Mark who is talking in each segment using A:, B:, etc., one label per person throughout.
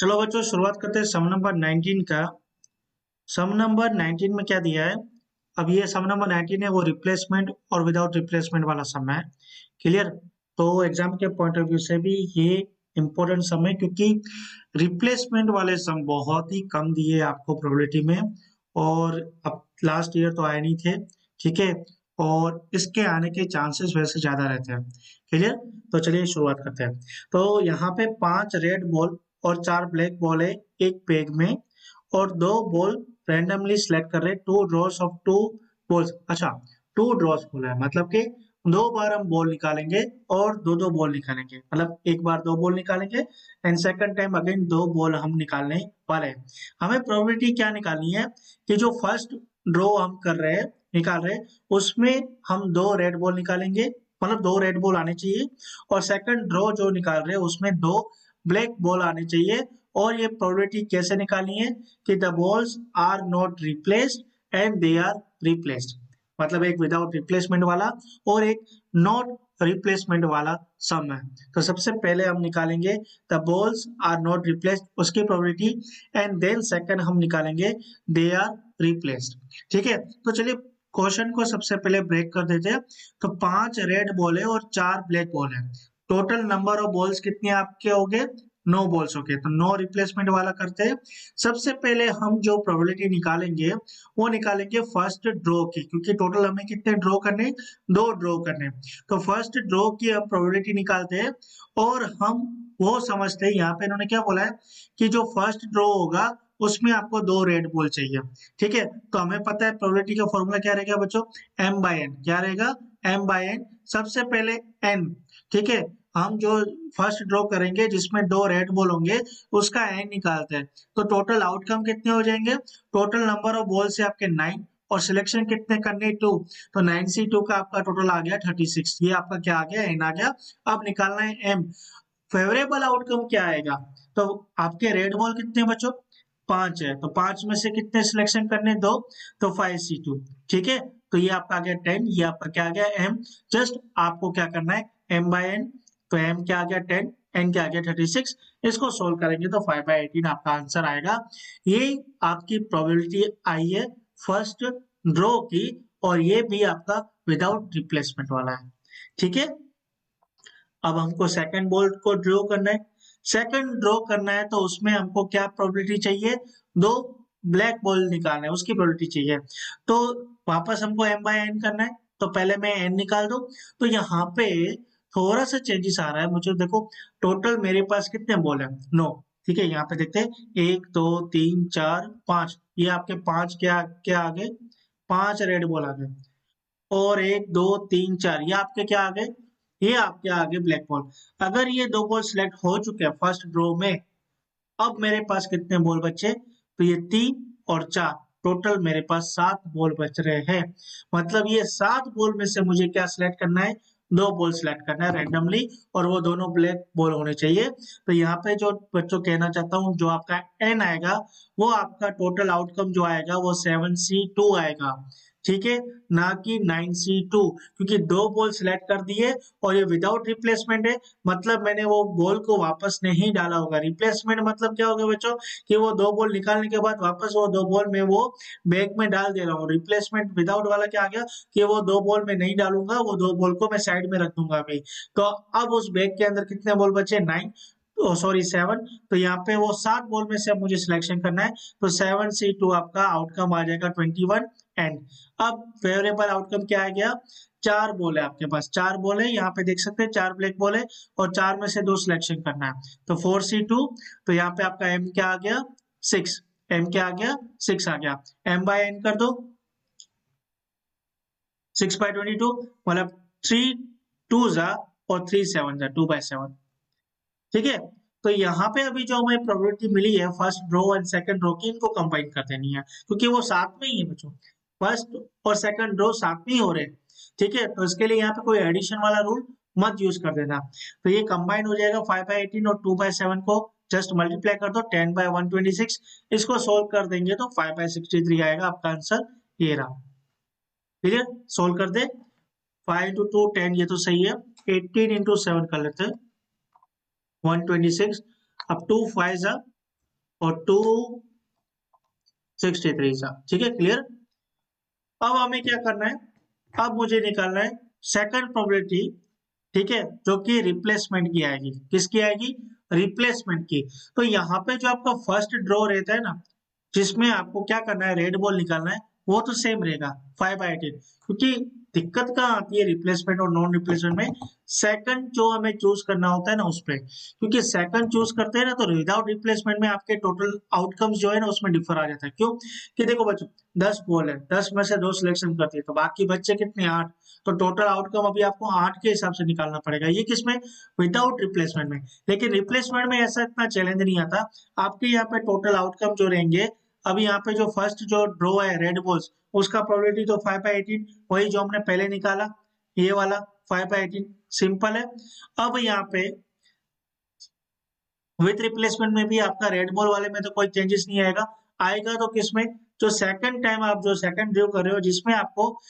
A: चलो बच्चों शुरुआत करते हैं सम नंबर 19 का। सम नंबर 19 में क्या दिया है? अब ये सम नंबर 19 है वो रिप्लेसमेंट और विदाउट रिप्लेसमेंट वाला सम है। क्लियर? तो एग्जाम के पॉइंट ऑफ व्यू से भी ये इंपॉर्टेंट सम है क्योंकि रिप्लेसमेंट वाले सम बहुत ही कम दिए आपको प्रोबेबिलिटी में, और अब लास्ट ईयर तो आए नहीं थे। ठीक है, और इसके आने के चांसेस वैसे ज्यादा रहते हैं। क्लियर? तो चलिए शुरुआत करते हैं। तो यहाँ पे 5 रेड बॉल और 4 ब्लैक बॉल है एक बैग में, और 2 बॉल रैंडमली सिलेक्ट कर रहे हैं, 2 ड्रॉस ऑफ 2 बॉल्स। अच्छा, 2 ड्रॉस बोला है मतलब कि 2 बार हम बॉल निकालेंगे और 2-2 बॉल निकालेंगे, मतलब एक बार 2 बॉल निकालेंगे and second time again 2 ball हम निकालने वाले हैं। हमें प्रोबेबिलिटी क्या निकालनी है कि जो फर्स्ट ड्रॉ हम कर रहे हैं निकाल रहे हैं उसमें हम 2 रेड बॉल निकालेंगे, मतलब 2 रेड बॉल आने चाहिए, और सेकंड ड्रॉ जो निकाल रहे हैं उसमें 2 ब्लैक बॉल आने चाहिए। और ये प्रोबेबिलिटी कैसे निकालनी है कि the balls are not replaced and they are replaced, मतलब एक विदाउट रिप्लेसमेंट वाला और एक नॉट रिप्लेसमेंट वाला सम है। तो सबसे पहले हम निकालेंगे the balls are not replaced उसकी प्रोबेबिलिटी, एंड देन सेकंड हम निकालेंगे दे आर रिप्लेस्ड। ठीक है, तो चलिए क्वेश्चन को सबसे पहले ब्रेक कर देते हैं। तो 5 रेड बॉल है और 4 ब्लैक बॉल है। टोटल नंबर ऑफ बॉल्स कितने आपके हो गए? 9 बॉल्स हो गए। तो 9 रिप्लेसमेंट वाला करते हैं। सबसे पहले हम जो प्रोबेबिलिटी निकालेंगे वो निकालेंगे फर्स्ट ड्रॉ की, क्योंकि टोटल हमें कितने ड्रॉ करने? 2 ड्रॉ करने। तो फर्स्ट ड्रॉ की हम प्रोबेबिलिटी निकालते हैं, और हम वो समझते हैं यहाँ पे इन्होंने क्या बोला है कि जो फर्स्ट ड्रॉ होगा उसमें आपको 2 रेड बॉल चाहिए। ठीक है, तो हमें पता है प्रोबेबिलिटी का फॉर्मूला क्या रहेगा बच्चों? m by n। क्या रहेगा? m by n। सबसे पहले n, ठीक है, हम जो फर्स्ट ड्रॉ करेंगे जिसमें 2 रेड बॉल होंगे उसका n निकालते हैं। तो टोटल आउटकम कितने हो जाएंगे? टोटल नंबर ऑफ बॉल से आपके 9, और सिलेक्शन कितने करने? 2। तो 9C2 का आपका टोटल आ गया 36। ये आपका क्या आ गया? n आ गया। अब निकालना है m। फेवरेबल आउटकम क्या आएगा? तो आपके रेड बॉल कितने बच्चों? 5 है, तो 5 में से कितने सिलेक्शन करने? 2। तो 5C2। ठीक है, तो ये आपका आ गया 10, ये आपका क्या आ गया? m। जस्ट आपको क्या करना है? m by n। तो m क्या आ गया? 10, n क्या आ गया? 36। इसको सोल्व करेंगे तो 5/18 आपका आंसर आएगा। ये आपकी प्रोबेबिलिटी आई है फर्स्ट ड्रॉ की, और ये भी आपका विदाउट रिप्लेसमेंट वाला है। ठीक है, अब हमको सेकंड बॉल को ड्रॉ करना है। सेकंड ड्रॉ करना है तो उसमें हमको क्या प्रोबेबिलिटी चाहिए? 2 ब्लैक बॉल निकालना है, उसकी प्रोबेबिलिटी चाहिए। तो वापस हमको m बाय n करना है, तो पहले मैं n निकाल दूं। तो यहाँ पे थोड़ा सा चेंजेस आ रहा है मुझे। देखो टोटल मेरे पास कितने बॉल है? 9। ठीक है, यहाँ पे देखते हैं 1 2 3 4 5। ये आपके 5 क्या क्या आ गए? 5 रेड बॉल आ गए। और 1 2 3 4 ये आपके क्या आ गए? ये आपके आगे ब्लैक बॉल। अगर ये 2 बॉल सिलेक्ट हो चुके हैं फर्स्ट ड्रॉ में, अब मेरे पास कितने बॉल बचे? तो ये 3 और 4, टोटल मेरे पास 7 बॉल बच रहे हैं। मतलब ये 7 बॉल में से मुझे क्या सिलेक्ट करना है? 2 बॉल सिलेक्ट करना है रैंडमली, और वो दोनों ब्लैक बॉल होने चाहिए। तो यहाँ पे जो बच्चों कहना चाहता हूँ, जो आपका एन आएगा वो आपका टोटल आउटकम जो आएगा वो 7C2 आएगा। ठीक है, ना कि 9C2, क्योंकि 2 बॉल सिलेक्ट कर दिए और ये विदाउट रिप्लेसमेंट है, मतलब मैंने वो बॉल को वापस नहीं डाला होगा। रिप्लेसमेंट मतलब क्या होगा बच्चों कि वो 2 बॉल निकालने के बाद वापस वो 2 बॉल में वो बैग में डाल दे रहा हूँ। रिप्लेसमेंट विदाउट वाला क्या आ गया कि वो 2 बॉल में नहीं डालूंगा, वो 2 बॉल को मैं साइड में रख दूंगा अभी। तो अब उस बैग के अंदर कितने बॉल बचे? 9, सॉरी 7। तो यहाँ पे वो 7 बॉल में से अब मुझे सिलेक्शन करना है। तो 7C2 आपका आउटकम आ जाएगा 21 एंड। अब फेवरेबल आउटकम क्या आ गया? 4 बॉल है आपके पास, 4 बॉल है, यहाँ पे देख सकते हैं 4 ब्लैक बॉल है, और 4 में से 2 सिलेक्शन करना है। तो 4C2। तो यहाँ पे आपका m क्या आ गया? 6। m क्या आ गया? 6 आ गया। m बाय n कर दो, 6/22, मतलब 3 2 जा और 3 7 जा, 2/7। ठीक है, तो यहाँ पे अभी जो हमें प्रोबेबिलिटी मिली है first draw and second draw की, इनको कंबाइन कर देनी है क्योंकि वो साथ में ही है बच्चों। फर्स्ट और सेकंड ड्रॉ साथ में ही हो रहे हैं। ठीक है, तो इसके लिए यहाँ पे कोई एडिशन वाला रूल मत यूज कर देना। तो ये कंबाइन हो जाएगा 5/18 और 2/7 को जस्ट मल्टीप्लाई कर दो 10/126। इसको सोल्व कर देंगे तो 5/63 आएगा आपका आंसर। ये रहा। क्लियर? सोल्व कर दे। 5 into 2 10, ये तो सही है। 18 into 7 कर लेते हैं 126। अब 2 5 जा और 263 था। ठीक है, क्लियर। अब हमें क्या करना है, अब मुझे निकालना है सेकंड प्रोबेबिलिटी, ठीक है, जो कि रिप्लेसमेंट की आएगी। किसकी आएगी? रिप्लेसमेंट की। तो यहाँ पे जो आपका फर्स्ट ड्रॉ रहता है ना, जिसमें आपको क्या करना है, रेड बॉल निकालना है, वो तो सेम रहेगा 5/18, क्योंकि दिक्कत कहाँ आती है रिप्लेसमेंट और नॉन रिप्लेसमेंट में, सेकंड जो हमें चूज करना होता है ना उस पे, क्योंकि सेकंड चूज करते हैं ना तो विदाउट रिप्लेसमेंट में आपके टोटल आउटकम्स जो है ना उसमें डिफर आ जाता है। क्यों? कि देखो बच्चों 10 बॉल है, 10 में से 2 सिलेक्शन करती है, तो बाकी बच्चे कितने, 8, तो टोटल आउटकम अभी आपको 8 के हिसाब से निकालना पड़ेगा। ये किसमें? विदाउट रिप्लेसमेंट में। लेकिन रिप्लेसमेंट में ऐसा इतना चैलेंज नहीं आता, आपके यहाँ पे टोटल आउटकम जो रहेंगे, अभी यहाँ पे जो फर्स्ट जो ड्रॉ है रेड बॉल्स, उसका प्रोबेबिलिटी तो 5/18, वही जो हमने पहले निकाला, ये वाला 5/18, सिंपल है। अब यहाँ पे विथ रिप्लेसमेंट में भी आपका रेड बॉल वाले में तो कोई चेंजेस नहीं आएगा। आएगा तो किसमें, जो सेकंड टाइम आप जो सेकंड ड्रॉ कर रहे हो, जिसमें आपको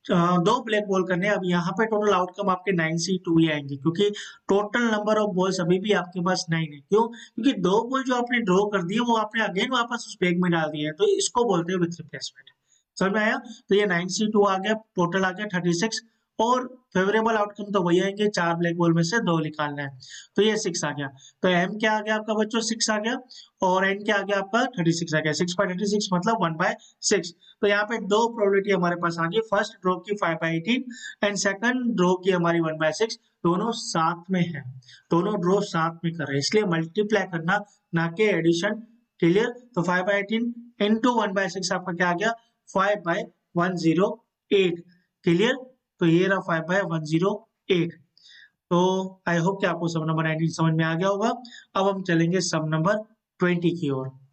A: 2 ब्लैक बॉल करने हैं। अब यहाँ पे टोटल आउटकम आपके 9C2 ही आएंगे, क्योंकि टोटल नंबर ऑफ बॉल्स अभी भी आपके पास 9 है। क्यों? क्योंकि 2 बॉल जो आपने ड्रॉ कर दिए वो आपने अगेन वापस उस बैग में डाल दिया है, तो इसको बोलते हैं विथ रिप्लेसमेंट। समझ में आया? तो ये 9C2 आ गया, टोटल आ गया 36, और फेवरेबल आउटकम तो वही आएंगे, 4 ब्लैक बॉल में से 2 निकालना है, तो ये 6 आ गया। तो एम क्या आ गया आपका बच्चों, 6 आ गया, और एन क्या आ गया आपका 36 आ गया। 6/36 मतलब 1/6। तो यहाँ पे 2 प्रोबेबिलिटी हमारे पास आ गई, फर्स्ट ड्रॉ की 5/18 एंड सेकंड ड्रॉ की हमारी 1/6, दोनों साथ में है, दोनों ड्रॉ साथ में कर रहे हैं, इसलिए मल्टीप्लाई करना, ना कि एडिशन। क्लियर? तो 5/18 इंटू 1/6 आपका क्या आ गया, 5/108। क्लियर? तो ये रहा 5/108। तो आई होप कि आपको सम नंबर 19 समझ में आ गया होगा। अब हम चलेंगे सम नंबर 20 की ओर।